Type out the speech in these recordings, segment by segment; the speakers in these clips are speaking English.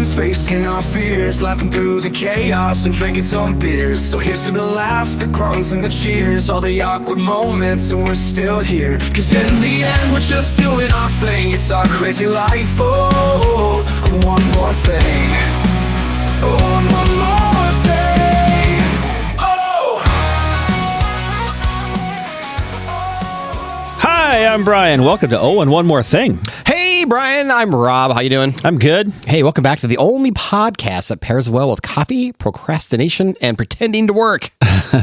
friends, facing our fears, laughing through the chaos and drinking some beers. So here's to the laughs, the groans and the cheers, all the awkward moments, and we're still here. Cause in the end we're just doing our thing. It's our crazy life, oh, one more thing. Oh, one more thing. Oh! Hi, I'm Brian. Welcome to Oh, and One More Thing. Hey, Brian. I'm Rob. How you doing? I'm good. Hey, welcome back to the only podcast that pairs well with coffee, procrastination, and pretending to work.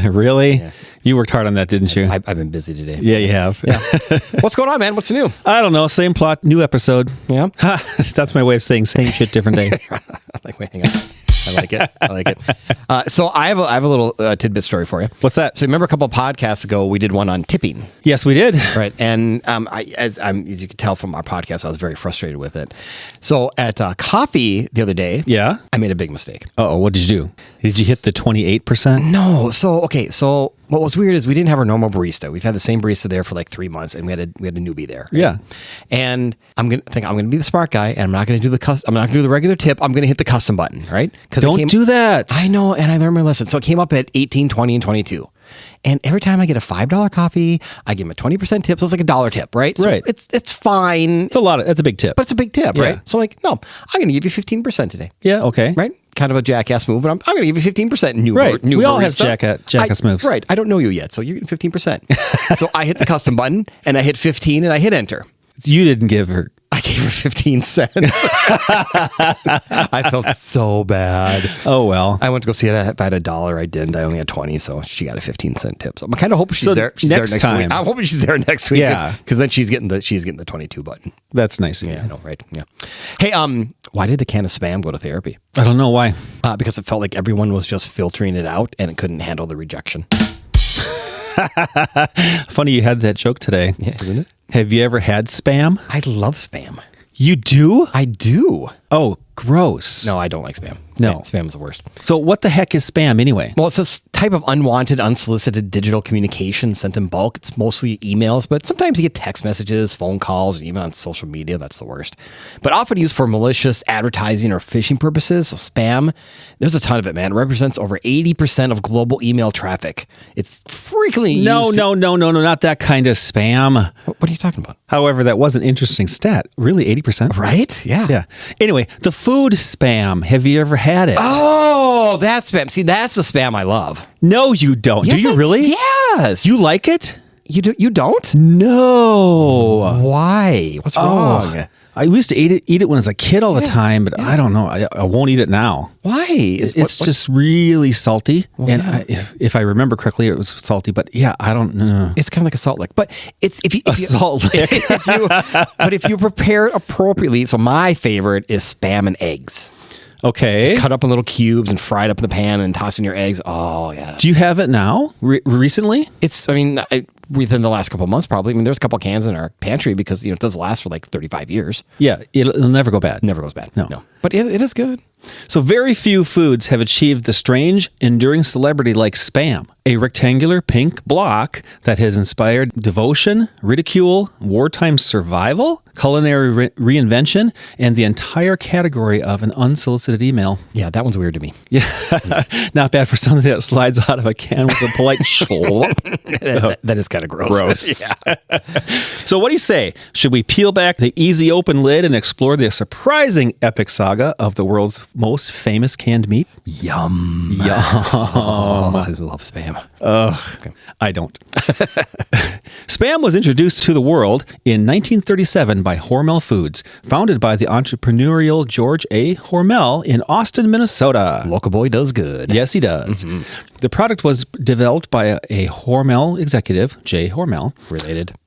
Really? Yeah. You worked hard on that, didn't you? I've been busy today. Yeah, you have. Yeah. What's going on, man? What's new? I don't know. Same plot, new episode. Yeah. That's my way of saying same shit, different day. Wait, hang on. I like it. So I have a little tidbit story for you. What's that? So remember a couple of podcasts ago, we did one on tipping. Yes, we did. Right. And as you can tell from our podcast, I was very frustrated with it. So at coffee the other day, yeah, I made a big mistake. Uh-oh, what did you do? Did you hit the 28%? No. So what was weird is we didn't have our normal barista. We've had the same barista there for like 3 months, and we had a newbie there. Right? Yeah. And I'm gonna be the smart guy, and I'm not gonna do the regular tip. I'm gonna hit the custom button, right? Don't do that. I know, and I learned my lesson. So it came up at 18, 20, and 22. And every time I get a $5 coffee, I give him a 20% tip. So it's like a $1 tip, right? So right. It's fine. That's a big tip. But it's a big tip, yeah. right? So like, no, I'm going to give you 15% today. Yeah, okay. Right? Kind of a jackass move, but I'm going to give you 15% new right. new we all barista. have jackass moves. Right. I don't know you yet, so you're getting 15%. So I hit the custom button, and I hit 15, and I hit enter. You didn't give her... I gave her 15 cents. I felt so bad. Oh, well. I went to go see it. If I had $1, I didn't. I only had 20, so she got a 15-cent tip. So I'm kind of hoping she's there. She's next there next time. week. I'm hoping she's there next week. Yeah, because then she's getting the 22 button. That's nice of you. Yeah, I know, right? Yeah. Hey, why did the can of Spam go to therapy? I don't know why. Because it felt like everyone was just filtering it out, and it couldn't handle the rejection. Funny you had that joke today. Yeah, isn't it? Have you ever had Spam? I love Spam. You do? I do. Oh, gross. No, I don't like Spam. No. Spam is the worst. So what the heck is Spam anyway? Well, it's this type of unwanted, unsolicited digital communication sent in bulk. It's mostly emails, but sometimes you get text messages, phone calls, or even on social media. That's the worst. But often used for malicious advertising or phishing purposes. So spam, there's a ton of it, man. It represents over 80% of global email traffic. It's frequently used. No, not that kind of spam. What are you talking about? However, that was an interesting stat. Really, 80%? Right? Yeah. Yeah. Anyway, the food spam. Have you ever had it? Oh, that's spam. See, that's the spam I love. No, you don't. Yes, do you really? Yes. You like it? You don't? No. Why? What's wrong? I used to eat it when I was a kid all the time, but I don't know. I won't eat it now. Why? It's just really salty. Well, and if I remember correctly, it was salty. But yeah, I don't know. It's kind of like a salt lick. But it's if you salt lick. But if you prepare it appropriately, so my favorite is Spam and eggs. Okay. It's cut up in little cubes and fried up in the pan and toss in your eggs. Oh, yeah. Do you have it now? Recently? Within the last couple of months, probably. I mean, there's a couple of cans in our pantry because, it does last for like 35 years. Yeah. It'll never go bad. Never goes bad. No. But it is good. So very few foods have achieved the strange, enduring celebrity like Spam, a rectangular pink block that has inspired devotion, ridicule, wartime survival, culinary reinvention, and the entire category of an unsolicited email. Yeah, that one's weird to me. Yeah. Not bad for something that slides out of a can with a polite schlop. That is kind of gross. Yeah. So what do you say? Should we peel back the easy open lid and explore the surprising epic saga of the world's most famous canned meat? Yum. Oh, I love Spam. Okay. I don't. Spam was introduced to the world in 1937 by Hormel Foods, founded by the entrepreneurial George A. Hormel in Austin, Minnesota. Local boy does good. Yes, he does. Mm-hmm. The product was developed by a Hormel executive, J. Hormel.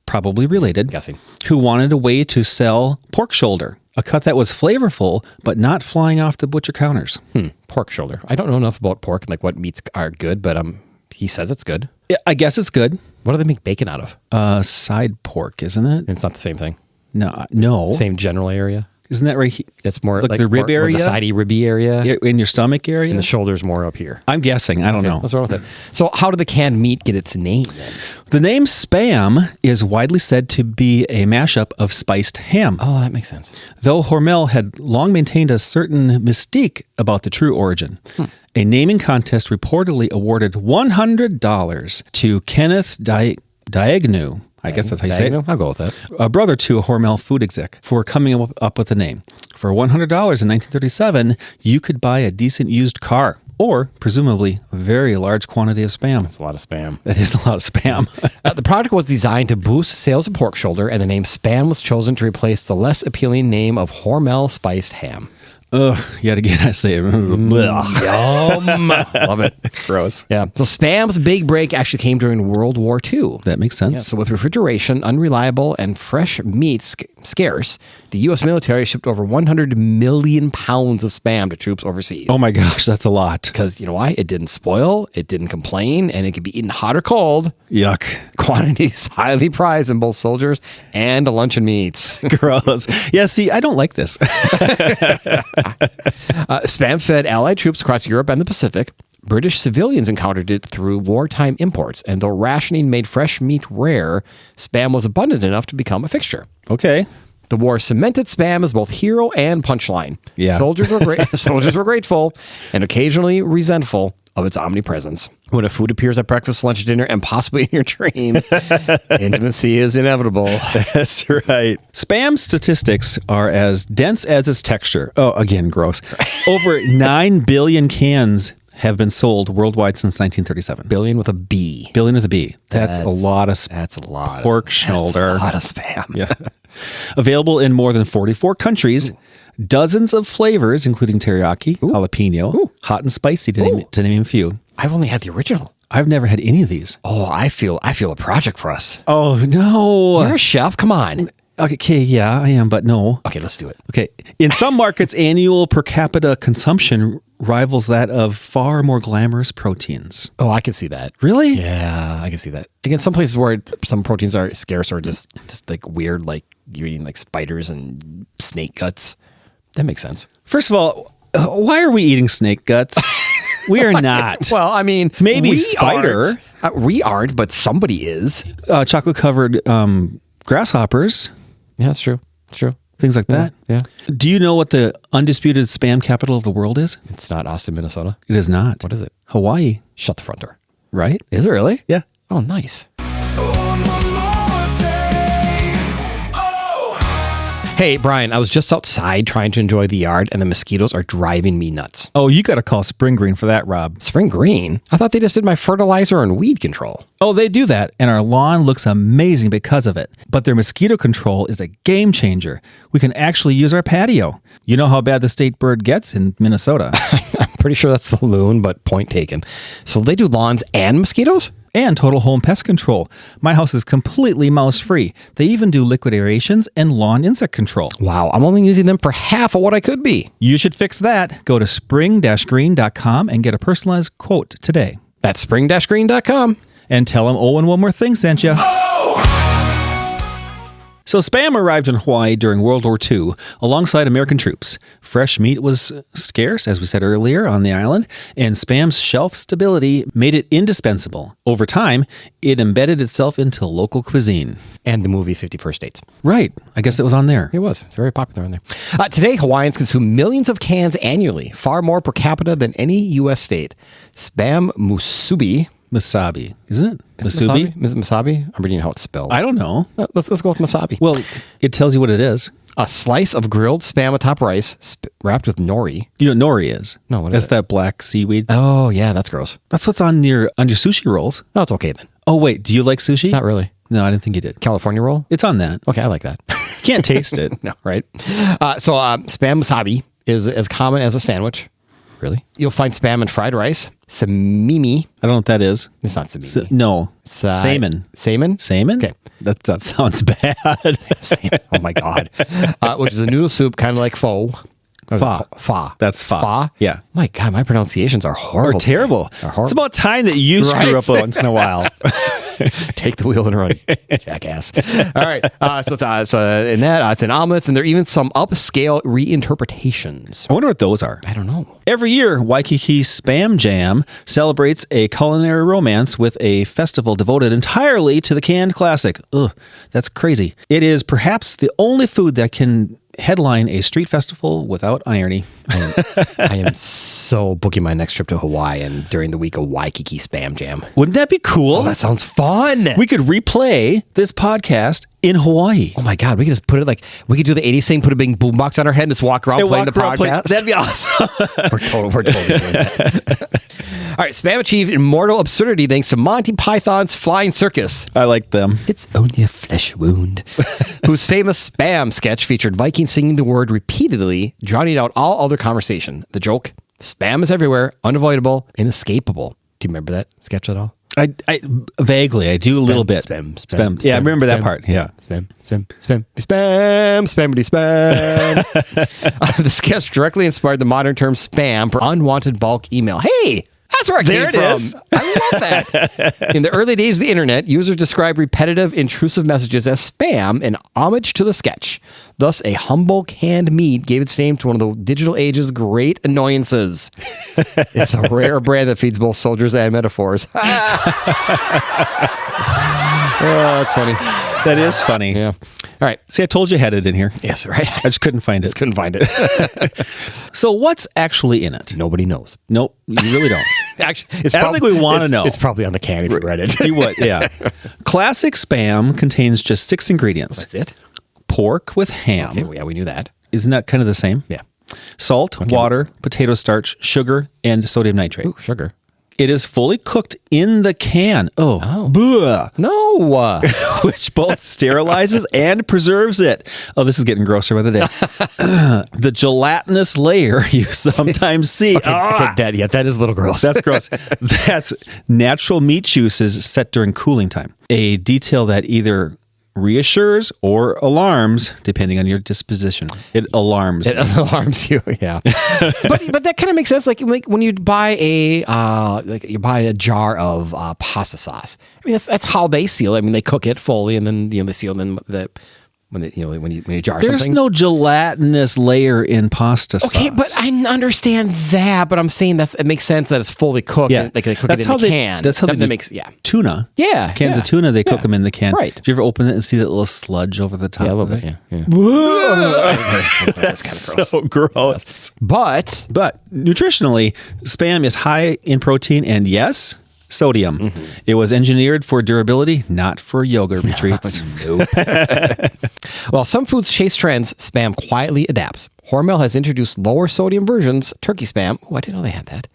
Probably related. Guessing. Who wanted a way to sell pork shoulder, a cut that was flavorful, but not flying off the butcher counters. Pork shoulder. I don't know enough about pork and like what meats are good, but he says it's good. Yeah, I guess it's good. What do they make bacon out of? Side pork, isn't it? It's not the same thing. No. Same general area? Isn't that right? It's more like the rib more area? the sidey ribby area. Yeah, in your stomach area? And the shoulder's more up here. I'm guessing. I don't know. What's wrong with it? So how did the canned meat get its name then? The name Spam is widely said to be a mashup of spiced ham. Oh, that makes sense. Though Hormel had long maintained a certain mystique about the true origin. A naming contest reportedly awarded $100 to Kenneth Diagnew. I guess that's how you say it. I'll go with that. A brother to a Hormel food exec for coming up with the name. For $100 in 1937, you could buy a decent used car or presumably a very large quantity of Spam. That's a lot of Spam. That is a lot of Spam. The product was designed to boost sales of pork shoulder, and the name Spam was chosen to replace the less appealing name of Hormel spiced ham. Ugh, yet again, I say it. Yum. Love it. Gross. Yeah. So Spam's big break actually came during World War II. That makes sense. Yeah, so with refrigeration unreliable and fresh meat scarce, the U.S. military shipped over 100 million pounds of Spam to troops overseas. Oh my gosh, that's a lot. Because you know why? It didn't spoil, it didn't complain, and it could be eaten hot or cold. Yuck. Quantities highly prized in both soldiers and luncheon meats. Gross. Yeah, see, I don't like this. Spam fed Allied troops across Europe and the Pacific. British civilians encountered it through wartime imports, and though rationing made fresh meat rare, Spam was abundant enough to become a fixture. Okay. The war cemented Spam as both hero and punchline. Yeah. Soldiers were grateful and occasionally resentful of its omnipresence. When a food appears at breakfast, lunch, dinner, and possibly in your dreams, intimacy is inevitable. That's right. Spam statistics are as dense as its texture. Oh, again, gross. Over 9 billion cans have been sold worldwide since 1937. Billion with a B. Billion with a B. That's a lot of That's a lot. pork shoulder. That's a lot of Spam. Yeah. Available in more than 44 countries. Dozens of flavors, including teriyaki, jalapeno, hot and spicy, to name a few. I've only had the original. I've never had any of these. Oh, I feel a project for us. Oh, no. You're a chef. Come on. Okay, yeah, I am, but no. Okay, let's do it. Okay. In some markets, annual per capita consumption rivals that of far more glamorous proteins. Oh, I can see that. Really? Yeah, I can see that. Again, some places where some proteins are scarce or just like weird, like you're eating like spiders and snake guts. That makes sense. First of all, why are we eating snake guts? We are not. Well, I mean, maybe we spider. We aren't, but somebody is. Chocolate covered grasshoppers. Yeah, that's true. It's true. Things like that. Yeah. Do you know what the undisputed Spam capital of the world is? It's not Austin, Minnesota. It is not. What is it? Hawaii. Shut the front door. Right? Is it really? Yeah. Oh, nice. Hey, Brian, I was just outside trying to enjoy the yard, and the mosquitoes are driving me nuts. Oh, you got to call Spring Green for that, Rob. Spring Green? I thought they just did my fertilizer and weed control. Oh, they do that, and our lawn looks amazing because of it. But their mosquito control is a game changer. We can actually use our patio. You know how bad the state bird gets in Minnesota. I'm pretty sure that's the loon, but point taken. So they do lawns and mosquitoes? And total home pest control. My house is completely mouse-free. They even do liquid aerations and lawn insect control. Wow, I'm only using them for half of what I could be. You should fix that. Go to spring-green.com and get a personalized quote today. That's spring-green.com. And tell them Owen One More Thing sent you. So Spam arrived in Hawaii during World War II alongside American troops. Fresh meat was scarce, as we said earlier, on the island, and Spam's shelf stability made it indispensable. Over time, it embedded itself into local cuisine. And the movie 50 First Dates. Right. I guess it was on there. It was. It's very popular on there. Today, Hawaiians consume millions of cans annually, far more per capita than any U.S. state. Spam musubi. Masabi, isn't it? Masubi? Is it Masabi? I'm reading how it's spelled. I don't know. Let's go with Masabi. Well, it tells you what it is. A slice of grilled Spam atop rice wrapped with nori. You know what nori is? No, what is That's it? that black seaweed. Oh, yeah, that's gross. That's what's on your sushi rolls. No, it's okay then. Oh, wait. Do you like sushi? Not really. No, I didn't think you did. California roll? It's on that. Okay, I like that. You can't taste it. No, right? Spam musabi is as common as a sandwich. Really? You'll find Spam in fried rice. Samimi. I don't know what that is. It's not samimi. No. Salmon. Salmon? Salmon? Okay. That sounds bad. Salmon. Oh, my God. Which is a noodle soup, kind of like pho. Pho. That's pho. Pho? Yeah. My God, my pronunciations are horrible. Or terrible. They're horrible. It's about time that you screw Right. up once in a while. Take the wheel and run, jackass. All right. So in that, it's an omelets, and there are even some upscale reinterpretations. I wonder what those are. I don't know. Every year, Waikiki Spam Jam celebrates a culinary romance with a festival devoted entirely to the canned classic. Ugh, that's crazy. It is perhaps the only food that can headline a street festival without irony. I am so booking my next trip to Hawaii and during the week of Waikiki Spam Jam. Wouldn't that be cool? Oh, that sounds fun. We could replay this podcast in Hawaii. Oh my God, we could just put it we could do the 80s thing, put a big boombox on our head and just walk around playing the podcast. That'd be awesome. We're totally doing that. All right, Spam achieved immortal absurdity thanks to Monty Python's Flying Circus. I like them. It's only a flesh wound. Whose famous Spam sketch featured Vikings singing the word repeatedly, drowning out all other conversation. The joke, Spam is everywhere, unavoidable, inescapable. Do you remember that sketch at all? I vaguely, I do a little bit. Spam. Yeah, I remember that part. Yeah. Spammity spam. The sketch directly inspired the modern term spam for unwanted bulk email. Hey, that's where it came from. Is. I love that. In the early days of the internet, users described repetitive, intrusive messages as spam in homage to the sketch. Thus, a humble canned meat gave its name to one of the digital age's great annoyances. It's a rare brand that feeds both soldiers and metaphors. Oh, that's funny. That is funny. Yeah. All right. See, I told you I had it in here. Yes, right. I just couldn't find it. Couldn't find it. So what's actually in it? Nobody knows. Nope, you really don't. Actually, I don't think we want to know. It's probably on the can if you read it. You would, yeah. Classic Spam contains just 6 ingredients. That's it? Pork with ham. Okay, well, yeah, we knew that. Isn't that kind of the same? Yeah. Salt, water, potato starch, sugar, and sodium nitrate. Ooh, sugar. It is fully cooked in the can. Oh. Bleh. No. Which both sterilizes and preserves it. Oh, this is getting grosser by the day. The gelatinous layer you sometimes see. Okay, that is a little gross. That's gross. That's natural meat juices set during cooling time. A detail that either reassures or alarms, depending on your disposition. It alarms. It alarms you, yeah. but that kind of makes sense. Like when you buy a jar of pasta sauce. I mean, that's how they seal it. I mean, they cook it fully, and then they seal. And then when you jar There's something. no gelatinous layer in pasta sauce. Okay, but I understand that. But I'm saying it makes sense that it's fully cooked. Yeah, they cook it in the can. That's how they do makes tuna. Yeah, cans of tuna. They cook them in the can. Right. Do you ever open it and see that little sludge over the top? Yeah, a little of bit. it? Yeah. That's kind of so gross. But Nutritionally, Spam is high in protein and yes, sodium. Mm-hmm. It was engineered for durability, not for yoga retreats. Nope. While some foods chase trends, Spam quietly adapts. Hormel has introduced lower sodium versions, turkey Spam. Oh, I didn't know they had that.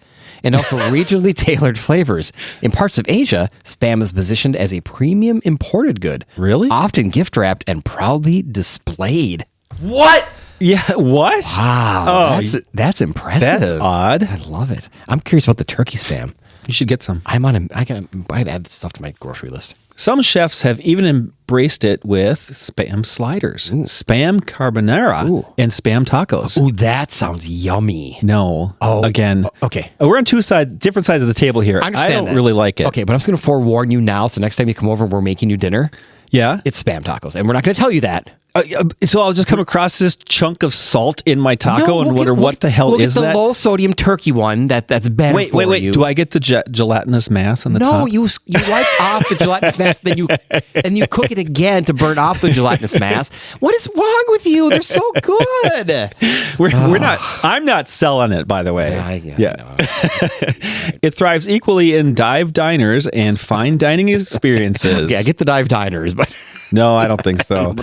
And also regionally tailored flavors. In parts of Asia, Spam is positioned as a premium imported good. Really? Often gift wrapped and proudly displayed. What? Yeah, what? Wow. That's impressive. That's odd. I love it. I'm curious about the turkey Spam. You should get some. I gotta add this stuff to my grocery list. Some chefs have even embraced it with Spam sliders, Spam carbonara, and Spam tacos. Ooh, that sounds yummy. No. Oh, again. Okay. We're on different sides of the table here. I don't really like it. Okay, but I'm just going to forewarn you now. So next time you come over and we're making you dinner, yeah, it's Spam tacos, and we're not going to tell you that. So I'll just come across this chunk of salt in my taco and wonder what the hell is that? We'll get the low sodium turkey one that's better for you. Wait. Do I get the gelatinous mass on the top? No, you wipe off the gelatinous mass, then you cook it again to burn off the gelatinous mass. What is wrong with you? They're so good. We're not. I'm not selling it, by the way. Yeah. It thrives equally in dive diners and fine dining experiences. Yeah, I get the dive diners, but no, I don't think so.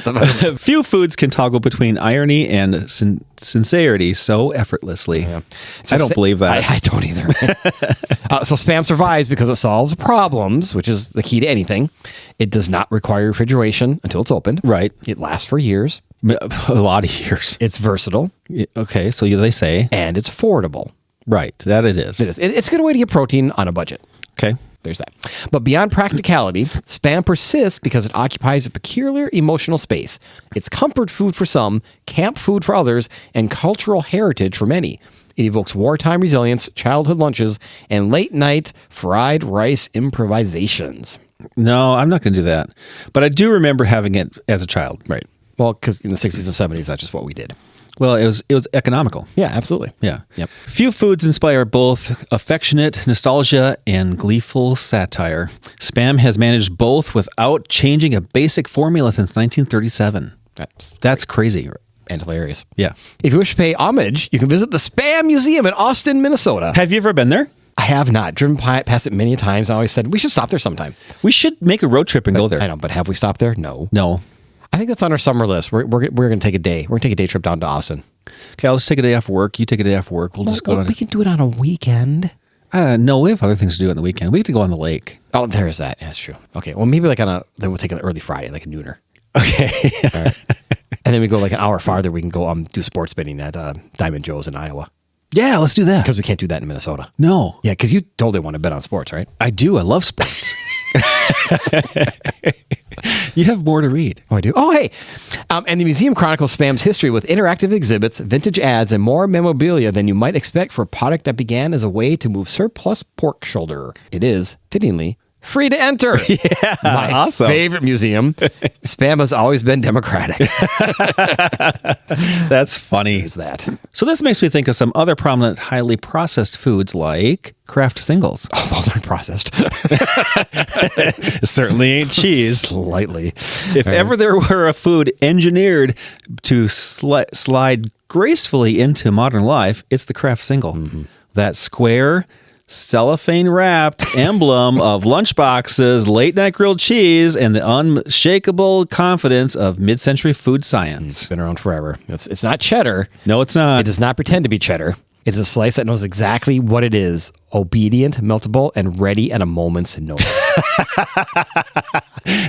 Few foods can toggle between irony and sincerity so effortlessly. Yeah. So I don't believe that. I don't either. So Spam survives because it solves problems, which is the key to anything. It does not require refrigeration until it's opened. Right. It lasts for years. A lot of years. It's versatile. Okay, so they say. And it's affordable. Right, that it is. It is. It's a good way to get protein on a budget. Okay. There's that. But beyond practicality, Spam persists because it occupies a peculiar emotional space. It's comfort food for some, camp food for others, and cultural heritage for many. It evokes wartime resilience, childhood lunches, and late night fried rice improvisations. No, I'm not going to do that. But I do remember having it as a child. Right. Well, because in the 60s and 70s, that's just what we did. Well, it was economical. Yeah, absolutely. Yeah. Yep. Few foods inspire both affectionate nostalgia and gleeful satire. Spam has managed both without changing a basic formula since 1937. That's crazy. And hilarious. Yeah. If you wish to pay homage, you can visit the Spam Museum in Austin, Minnesota. Have you ever been there? I have not. Driven past it many times. I always said, we should stop there sometime. We should make a road trip and go there. I know, but have we stopped there? No. No. I think that's on our summer list. We're going to take a day. We're going to take a day trip down to Austin. Okay, I'll just take a day off work. You take a day off work. We'll just go. We can do it on a weekend. No, we have other things to do on the weekend. We get to go on the lake. Oh, there's that. That's true. Okay, well, maybe then we'll take an early Friday, like a nooner. Okay. All right. And then we go like an hour farther. We can go do sports betting at Diamond Joe's in Iowa. Yeah, let's do that. Because we can't do that in Minnesota. No. Yeah, because you totally want to bet on sports, right? I do. I love sports. You have more to read. Oh, I do. Oh, hey. And the museum chronicles Spam's history with interactive exhibits, vintage ads, and more memorabilia than you might expect for a product that began as a way to move surplus pork shoulder. It is, fittingly, free to enter. Yeah, my awesome. favorite museum. Spam has always been democratic. That's funny. There's that. So this makes me think of some other prominent highly processed foods like Kraft singles. Oh, those aren't processed. It certainly ain't cheese. Slightly. If ever there were a food engineered to slide gracefully into modern life, it's the Kraft single. Mm-hmm. That square, cellophane-wrapped emblem of lunchboxes, late-night grilled cheese, and the unshakable confidence of mid-century food science. It's been around forever. It's not cheddar. No, it's not. It does not pretend to be cheddar. It's a slice that knows exactly what it is. Obedient, meltable, and ready at a moment's notice.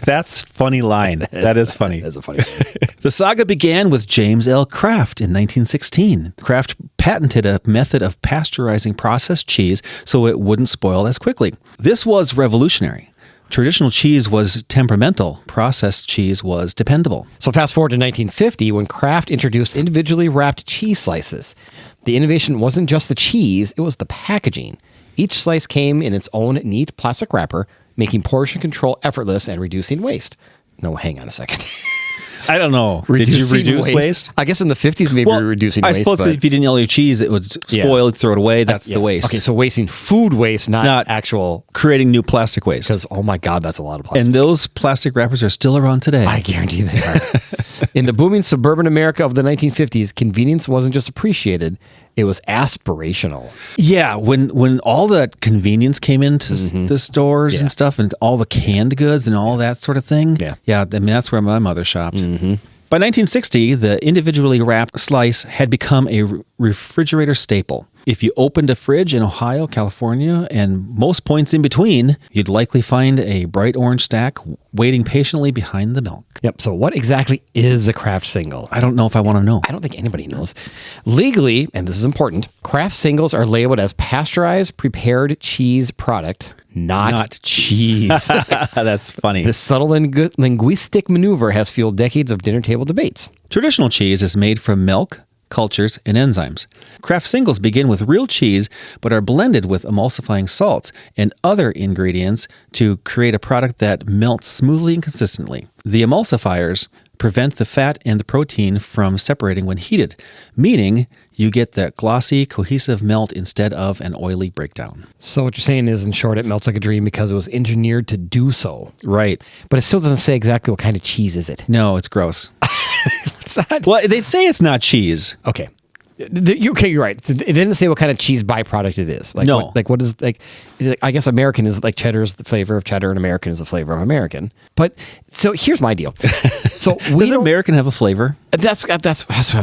That's a funny line. That is funny. That's a funny line. The saga began with James L. Kraft in 1916. Kraft patented a method of pasteurizing processed cheese so it wouldn't spoil as quickly. This was revolutionary. Traditional cheese was temperamental. Processed cheese was dependable. So fast forward to 1950 when Kraft introduced individually wrapped cheese slices. The innovation wasn't just the cheese, it was the packaging. Each slice came in its own neat plastic wrapper, making portion control effortless and reducing waste. No, hang on a second. I don't know. Did you reduce waste? I guess in the 50s, maybe we're reducing waste. I suppose if you didn't eat all your cheese, it would spoil, you'd throw it away. That's the waste. Okay, so wasting food waste, not actual... creating new plastic waste. Because, oh my God, that's a lot of plastic. And those plastic wrappers are still around today. I guarantee they are. In the booming suburban America of the 1950s, convenience wasn't just appreciated, it was aspirational. Yeah, when all that convenience came into the stores and stuff, and all the canned goods and all that sort of thing. Yeah. I mean, that's where my mother shopped. Mm-hmm. By 1960, the individually wrapped slice had become a refrigerator staple. If you opened a fridge in Ohio, California, and most points in between, you'd likely find a bright orange stack waiting patiently behind the milk. Yep. So what exactly is a Kraft single? I don't know if I want to know. I don't think anybody knows. Legally, and this is important, Kraft singles are labeled as pasteurized prepared cheese product, not cheese. That's funny. This subtle linguistic maneuver has fueled decades of dinner table debates. Traditional cheese is made from milk, cultures, and enzymes. Kraft singles begin with real cheese, but are blended with emulsifying salts and other ingredients to create a product that melts smoothly and consistently. The emulsifiers prevent the fat and the protein from separating when heated, meaning you get that glossy, cohesive melt instead of an oily breakdown. So what you're saying is, in short, it melts like a dream because it was engineered to do so. Right. But it still doesn't say exactly what kind of cheese is it. No, it's gross. What's that? Well, they'd say it's not cheese. Okay. You're right. It didn't say what kind of cheese byproduct it is. Like, no. What is I guess American is like cheddar is the flavor of cheddar and American is the flavor of American. But so here's my deal. So does American have a flavor? That's what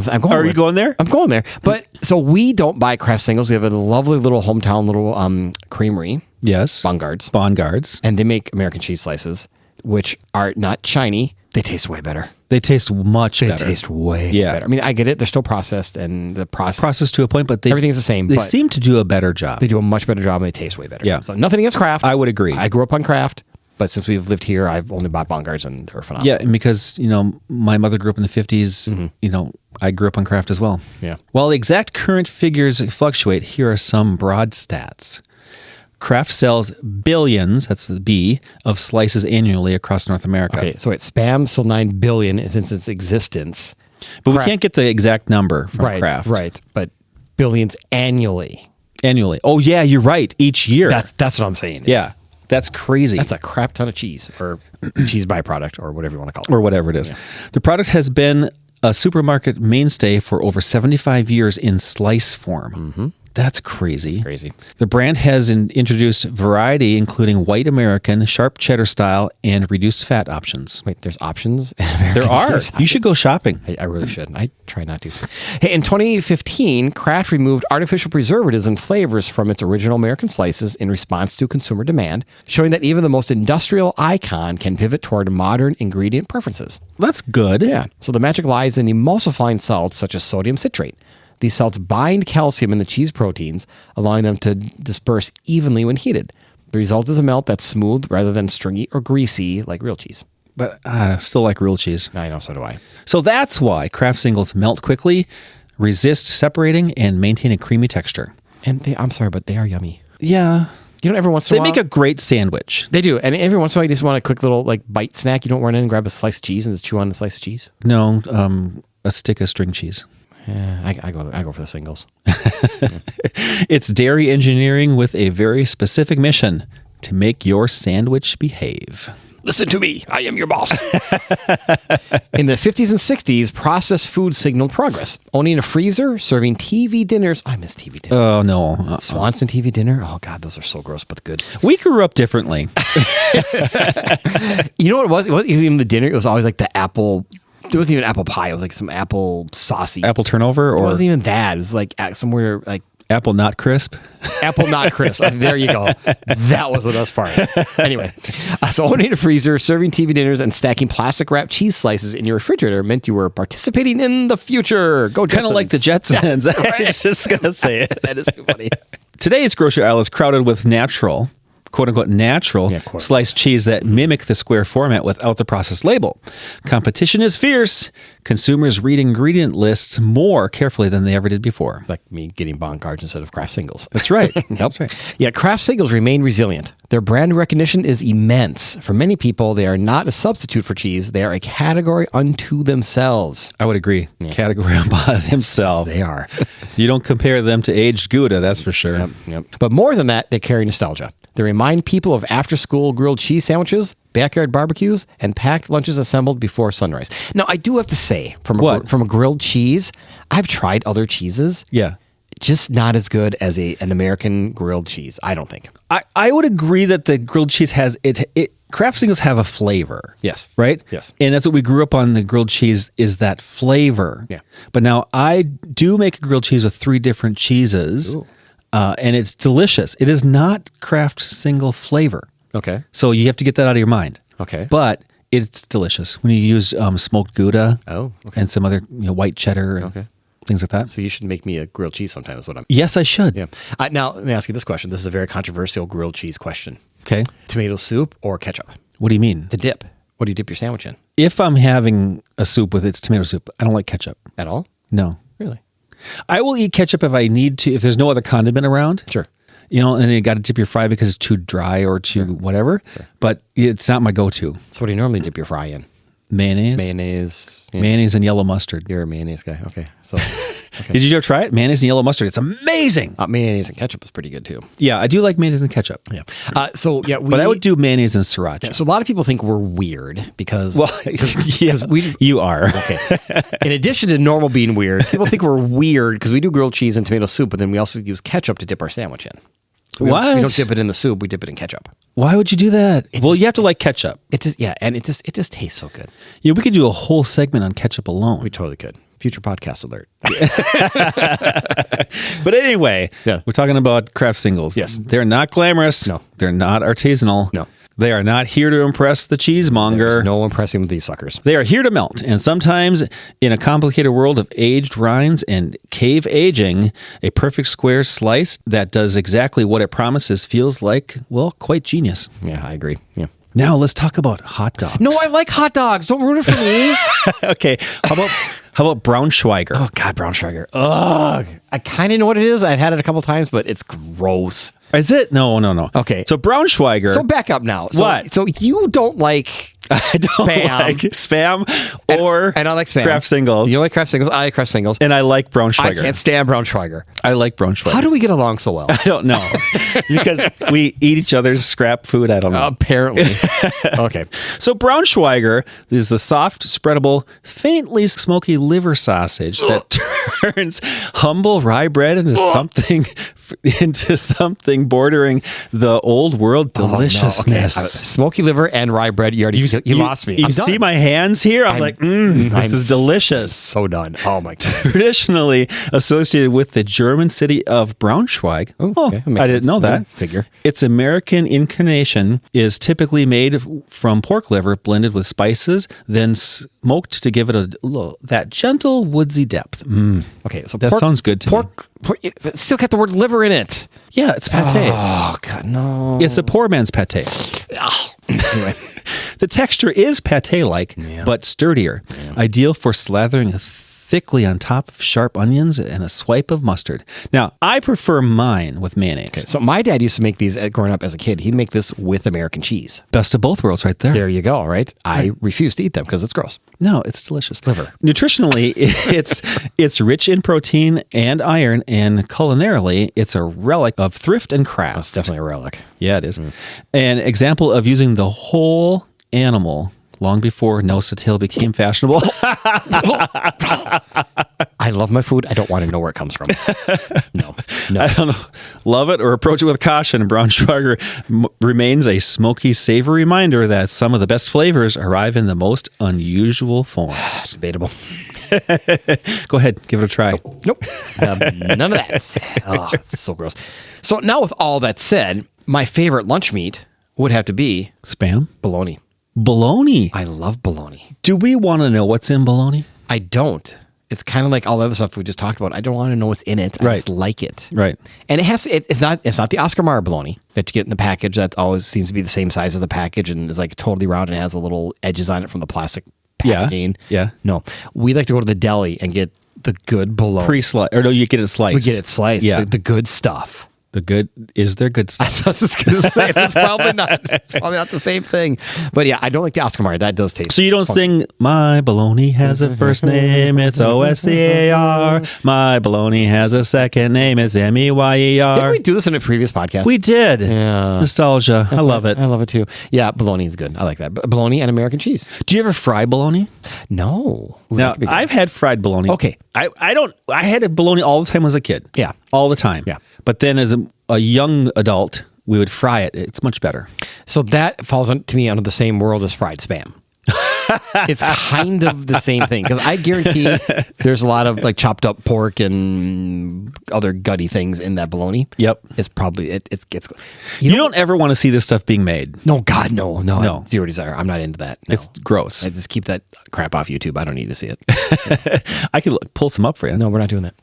I'm going. Are you going there? I'm going there. But so we don't buy Kraft singles. We have a lovely little hometown little creamery. Yes. Bongards. And they make American cheese slices, which are not shiny. They taste way better. They taste much better. They taste way better. I mean, I get it. They're still processed, and the process to a point, but everything's the same. They seem to do a better job. They do a much better job, and they taste way better. Yeah. So nothing against Kraft. I would agree. I grew up on Kraft. But since we've lived here, I've only bought Bongards, and they're phenomenal. Yeah, and because, my mother grew up in the 50s, I grew up on Kraft as well. Yeah. While the exact current figures fluctuate, here are some broad stats. Kraft sells billions, that's the B, of slices annually across North America. Okay, so Spam sold 9 billion since its existence. But we can't get the exact number from Kraft. Right, but billions annually. Annually. Oh, yeah, you're right. Each year. That's what I'm saying. Yeah. That's crazy. That's a crap ton of cheese, or cheese byproduct, or whatever you want to call it. Or whatever it is. Yeah. The product has been a supermarket mainstay for over 75 years in slice form. Mm-hmm. That's crazy. Crazy. The brand has introduced variety, including white American, sharp cheddar style, and reduced fat options. Wait, there's options? There are. You should go shopping. I really should. I try not to. Hey, in 2015, Kraft removed artificial preservatives and flavors from its original American slices in response to consumer demand, showing that even the most industrial icon can pivot toward modern ingredient preferences. That's good. Yeah. So the magic lies in emulsifying salts such as sodium citrate. These salts bind calcium in the cheese proteins, allowing them to disperse evenly when heated. The result is a melt that's smooth rather than stringy or greasy like real cheese. But I still like real cheese. I know, so do I. So that's why Kraft singles melt quickly, resist separating, and maintain a creamy texture. And I'm sorry, but they are yummy. Yeah. You know, every once in a while... They make a great sandwich. They do. And every once in a while, you just want a quick little bite snack. You don't run in and grab a slice of cheese and just chew on the slice of cheese? No, a stick of string cheese. Yeah, I go for the singles. It's dairy engineering with a very specific mission: to make your sandwich behave. Listen to me. I am your boss. In the 50s and 60s, processed food signaled progress. Owning a freezer, serving TV dinners. I miss TV dinners. Oh, no. Swanson TV dinner. Oh, God, those are so gross, but good. We grew up differently. You know what it was? It wasn't even the dinner. It was always like the apple... It wasn't even apple pie. It was like some apple saucy. Apple turnover? It or wasn't even that. It was like somewhere like... Apple not crisp? Apple not crisp. There you go. That was the best part. Anyway, so owning a freezer, serving TV dinners, and stacking plastic wrapped cheese slices in your refrigerator meant you were participating in the future. Go Jetsons. Kind of like the Jetsons. Yes, right. I was just going to say it. That is too funny. Today's grocery aisle is crowded with natural, quote-unquote natural, sliced cheese that mimic the square format without the processed label. Competition is fierce. Consumers read ingredient lists more carefully than they ever did before. Like me getting Bongards instead of Kraft singles. That's right. That's right. Yet Kraft singles remain resilient. Their brand recognition is immense. For many people, they are not a substitute for cheese. They are a category unto themselves. I would agree. Yeah. Category unto themselves. They are. You don't compare them to aged Gouda, that's for sure. Yep. But more than that, they carry nostalgia. They remind people of after-school grilled cheese sandwiches, backyard barbecues, and packed lunches assembled before sunrise. Now, I do have to say, from a grilled cheese, I've tried other cheeses. Yeah. Just not as good as an American grilled cheese, I don't think. I would agree that the grilled cheese has Kraft singles have a flavor. Yes. Right? Yes. And that's what we grew up on, the grilled cheese is that flavor. Yeah. But now I do make a grilled cheese with 3 different cheeses. Ooh. And it's delicious. It is not Kraft single flavor. Okay. So you have to get that out of your mind. Okay. But it's delicious when you use smoked Gouda. Oh, okay. And some other white cheddar. And things like that. So you should make me a grilled cheese sometime is what I'm... Yes, I should. Yeah. Now, let me ask you this question. This is a very controversial grilled cheese question. Okay. Tomato soup or ketchup? What do you mean? The dip. What do you dip your sandwich in? If I'm having a soup with its tomato soup, I don't like ketchup. At all? No. Really? I will eat ketchup if I need to, if there's no other condiment around. Sure. And you got to dip your fry because it's too dry or too whatever. Sure. But it's not my go-to. So what do you normally dip your fry in? Mayonnaise. Mayonnaise. Yeah. Mayonnaise and yellow mustard. You're a mayonnaise guy. Okay. So... Okay. Did you ever try it? Mayonnaise and yellow mustard. It's amazing. Mayonnaise and ketchup is pretty good too. Yeah, I do like mayonnaise and ketchup. Yeah. But I would do mayonnaise and sriracha. Yeah, so a lot of people think we're weird because... Well, you are. Okay. In addition to normal being weird, people think we're weird because we do grilled cheese and tomato soup, but then we also use ketchup to dip our sandwich in. So we don't dip it in the soup. We dip it in ketchup. Why would you do that? You have to like ketchup. It just tastes so good. Yeah, we could do a whole segment on ketchup alone. We totally could. Future podcast alert. But anyway, we're talking about Kraft singles. Yes. They're not glamorous. No. They're not artisanal. No. They are not here to impress the cheesemonger. There's no impressing with these suckers. They are here to melt. And sometimes in a complicated world of aged rinds and cave aging, a perfect square slice that does exactly what it promises feels like, well, quite genius. Yeah, I agree. Yeah. Now let's talk about hot dogs. No, I like hot dogs. Don't ruin it for me. Okay. How about Braunschweiger? Oh, God, Braunschweiger. Ugh. I kind of know what it is. I've had it a couple times, but it's gross. Is it? No. Okay. So Braunschweiger. So back up now. What? So you don't like I don't Spam. like Spam or and I like Spam. Kraft Singles. You like Kraft Singles? I like Kraft Singles. And I like I Braunschweiger. can't stand Braunschweiger. I like Braunschweiger. How do we get along so well? I don't know. Because we eat each other's scrap food. I don't know. Apparently. Okay. So Braunschweiger is the soft, spreadable, faintly smoky liver sausage that turns humble rye bread into something bordering the old world deliciousness. Oh, no. Okay. Smoky liver and rye bread. You lost me. You I'm done. see my hands here? I'm like, this is delicious. So done. Oh my God. Traditionally associated with the German city of Braunschweig. Okay. That makes I didn't sense. know that. Figure. Its American incarnation is typically made from pork liver blended with spices, then smoked to give it that gentle woodsy depth. Okay. So That sounds good to me. pork, it's still got the word liver in it. Yeah, it's pate. Oh God, no. It's a poor man's pate. Anyway. The texture is pate-like, but sturdier. Ideal for slathering thickly on top of sharp onions and a swipe of mustard. Now, I prefer mine with mayonnaise. So my dad used to make these growing up as a kid. He'd make this with American cheese. Best of both worlds right there. There you go, right? I refuse to eat them because it's gross. No, it's delicious. Liver. Nutritionally, it's rich in protein and iron, and culinarily, it's a relic of thrift and craft. It's definitely a relic. Yeah, it is. An example of using the whole animal long before Nose Hill became fashionable. I love my food. I don't want to know where it comes from. No. I don't know. Love it or approach it with caution. Braunschweiger remains a smoky, savory reminder that some of the best flavors arrive in the most unusual forms. Debatable. Go ahead, give it a try. Nope. None of that. Oh, it's so gross. So now with all that said, my favorite lunch meat would have to be Spam? bologna. Bologna. I love bologna. Do we want to know what's in bologna? I don't. It's kind of like all the other stuff we just talked about. I don't want to know what's in it. I Right. just like it. Right. And it's not the Oscar Mayer bologna that you get in the package that always seems to be the same size as the package and is like totally round and has the little edges on it from the plastic packaging. Yeah. No. We like to go to the deli and get the good bologna. Pre-sliced. Or no, you get it sliced. We get it sliced. Yeah. The good stuff. Is there good stuff? I was just going to say, it's probably not the same thing. But yeah, I don't like the Oscar Mayer. That does taste So you don't funky. sing, my bologna has a first name, it's O-S-C-A-R. My bologna has a second name, it's M-E-Y-E-R. Didn't we do this in a previous podcast? We did. Yeah. Nostalgia. I love it. I love it too. Yeah, bologna is good. I like that. Bologna and American cheese. Do you ever fry bologna? No. Ooh, that Now, could be good. I've had fried bologna. Okay. I had a bologna all the time as a kid. Yeah. All the time. Yeah. But then as a young adult, we would fry it. It's much better. So that falls to me under the same world as fried Spam. It's kind of the same thing because I guarantee there's a lot of like chopped up pork and other gutty things in that bologna. Yep. It's probably it's You don't ever want to see this stuff being made. No, God, no. No. Zero desire. I'm not into that. No. It's gross. I just keep that crap off YouTube. I don't need to see it. I could pull some up for you. No, we're not doing that.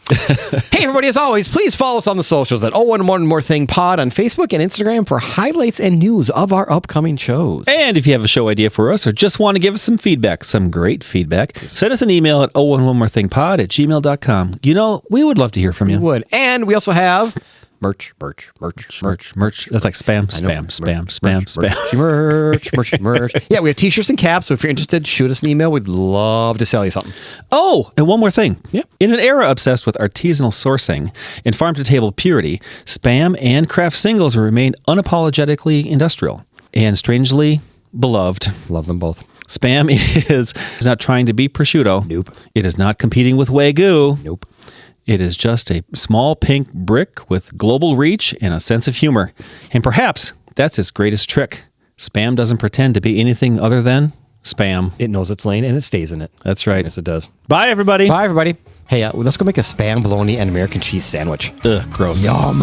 Hey, everybody, as always, please follow us on the socials at One More Thing Pod on Facebook and Instagram for highlights and news of our upcoming shows. And if you have a show idea for us or just want to give us some feedback, some great feedback, send us an email at onemorethinkpod@gmail.com. You know, we would love to hear from you. We would. And we also have merch. That's like spam. Merch. Yeah, we have t-shirts and caps. So if you're interested, shoot us an email. We'd love to sell you something. Oh, and one more thing. Yeah. In an era obsessed with artisanal sourcing and farm-to-table purity, Spam and Kraft Singles remain unapologetically industrial and strangely beloved. Love them both. Spam is not trying to be prosciutto. Nope. It is not competing with Wagyu. Nope. It is just a small pink brick with global reach and a sense of humor. And perhaps that's its greatest trick. Spam doesn't pretend to be anything other than Spam. It knows its lane and it stays in it. That's right. Yes, it does. Bye, everybody. Bye, everybody. Hey, let's go make a Spam bologna and American cheese sandwich. Ugh, gross. Yum.